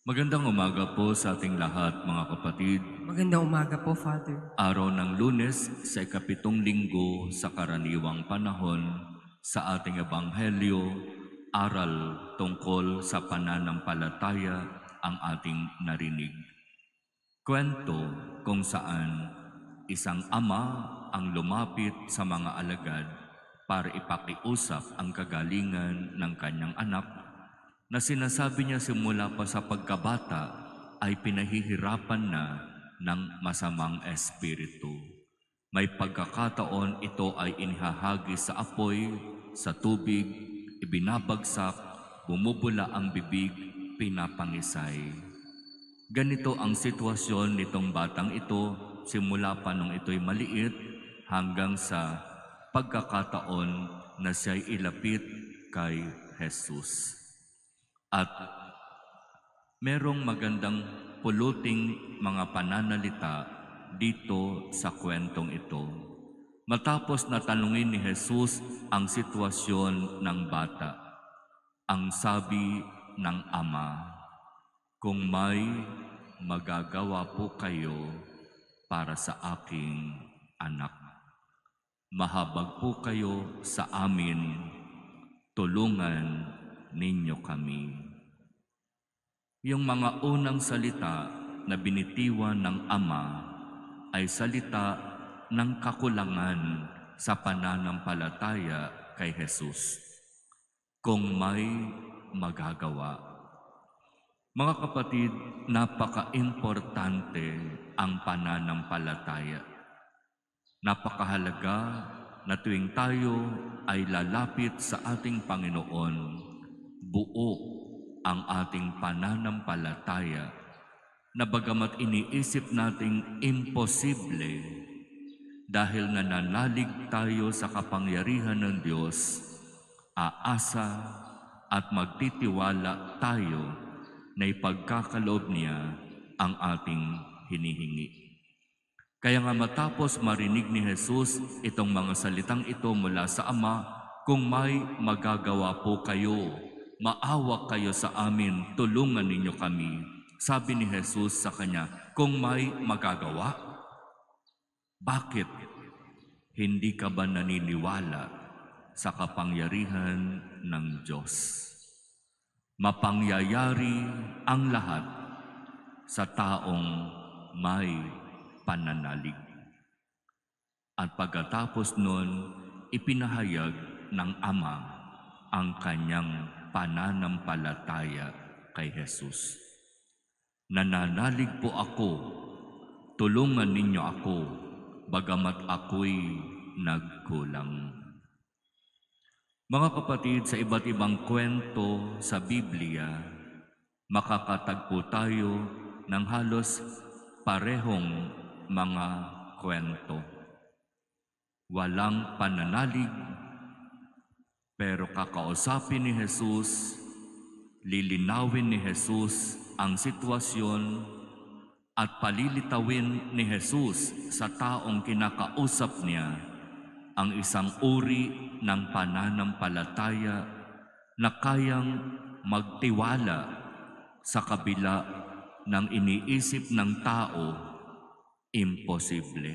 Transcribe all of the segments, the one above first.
Magandang umaga po sa ating lahat, mga kapatid. Magandang umaga po, Father. Araw ng Lunes sa ikapitong linggo sa karaniwang panahon, sa ating ebanghelyo, aral tungkol sa pananampalataya ang ating narinig. Kwento kung saan isang ama ang lumapit sa mga alagad para ipakiusap ang kagalingan ng kanyang anak na sinasabi niya simula pa sa pagkabata ay pinahihirapan na ng masamang espiritu. May pagkakataon ito ay inihahagis sa apoy, sa tubig, ibinabagsak, bumubula ang bibig, pinapangisay. Ganito ang sitwasyon nitong batang ito simula pa nung ito'y maliit hanggang sa pagkakataon na siya'y ilapit kay Jesus. At merong magandang puluting mga pananalita dito sa kwentong ito. Matapos na tanungin ni Jesus ang sitwasyon ng bata, ang sabi ng ama, "Kung may magagawa po kayo para sa aking anak, mahabag po kayo sa amin, tulungan ninyo kami." Yung mga unang salita na binitiwan ng ama ay salita ng kakulangan sa pananampalataya kay Jesus. Kung may magagawa. Mga kapatid, napaka-importante ang pananampalataya. Napakahalaga na tuwing tayo ay lalapit sa ating Panginoon, buo ang ating pananampalataya na bagamat iniisip nating imposible dahil nananalig tayo sa kapangyarihan ng Diyos, aasa at magtitiwala tayo na ipagkakaloob niya ang ating hinihingi. Kaya nga matapos marinig ni Jesus itong mga salitang ito mula sa Ama, "Kung may magagawa po kayo, maawa kayo sa amin, tulungan ninyo kami." Sabi ni Jesus sa kanya, "Kung may magagawa?" Bakit? Hindi ka ba naniniwala sa kapangyarihan ng Diyos? Mapangyayari ang lahat sa taong may pananalig. At pagkatapos nun, ipinahayag ng Ama ang kanyang pananampalataya kay Jesus. "Nananalig po ako, tulungan ninyo ako, bagamat ako'y nagkulang." Mga kapatid, sa iba't ibang kwento sa Biblia, makakatagpo tayo ng halos parehong mga kwento. Walang pananalig, pero kakausapin ni Jesus, lilinawin ni Jesus ang sitwasyon at palilitawin ni Jesus sa taong kinakausap niya ang isang uri ng pananampalataya na kayang magtiwala sa kabila ng iniisip ng tao, imposible.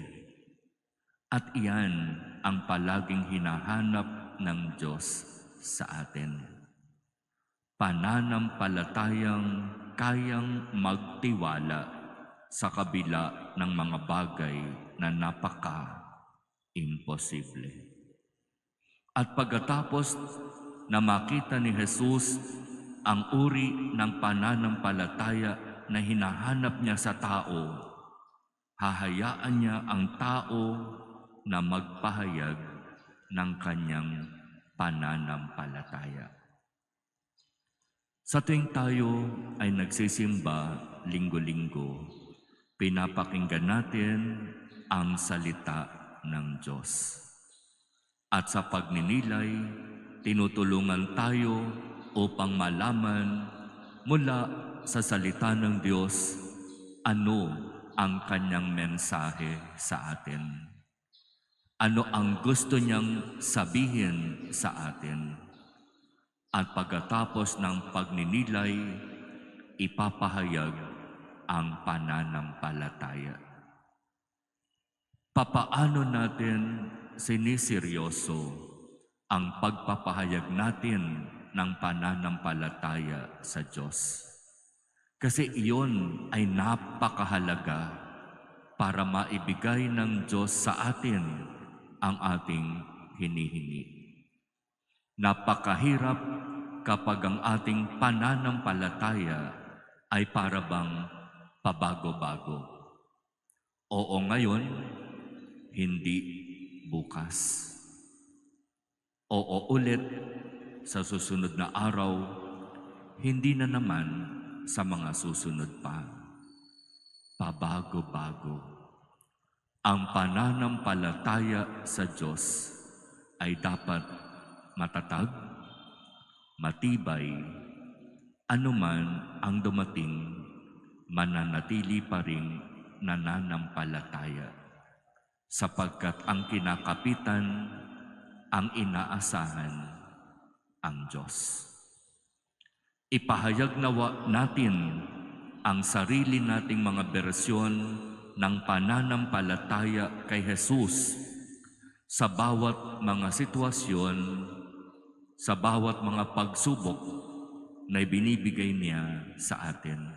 At iyan ang palaging hinahanap ng Diyos sa atin. Pananampalatayang kayang magtiwala sa kabila ng mga bagay na napaka-imposible. At pagkatapos na makita ni Jesus ang uri ng pananampalataya na hinahanap niya sa tao, hahayaan niya ang tao na magpahayag ng kanyang pananampalataya. Sa tuwing tayo ay nagsisimba linggo-linggo, pinapakinggan natin ang salita ng Diyos. At sa pagninilay, tinutulungan tayo upang malaman mula sa salita ng Diyos ano ang kanyang mensahe sa atin. Ano ang gusto niyang sabihin sa atin. At pagkatapos ng pagninilay, ipapahayag ang pananampalataya. Papaano natin siniseryoso ang pagpapahayag natin ng pananampalataya sa Diyos? Kasi iyon ay napakahalaga para maibigay ng Diyos sa atin ang ating hinihingi. Napakahirap kapag ang ating pananampalataya ay para bang pabago-bago. Oo ngayon, hindi bukas. Oo ulit sa susunod na araw, hindi na naman sa mga susunod pa. Pabago-bago. Ang pananampalataya sa Diyos ay dapat matatag, matibay, anuman ang dumating, mananatili pa ring nananampalataya. Sapagkat ang kinakapitan, ang inaasahan, ang Diyos. Ipahayag nawa natin ang sarili nating mga bersyon ng pananampalataya kay Jesus sa bawat mga sitwasyon, sa bawat mga pagsubok na ibinibigay niya sa atin.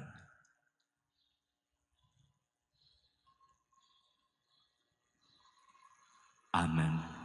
Amen.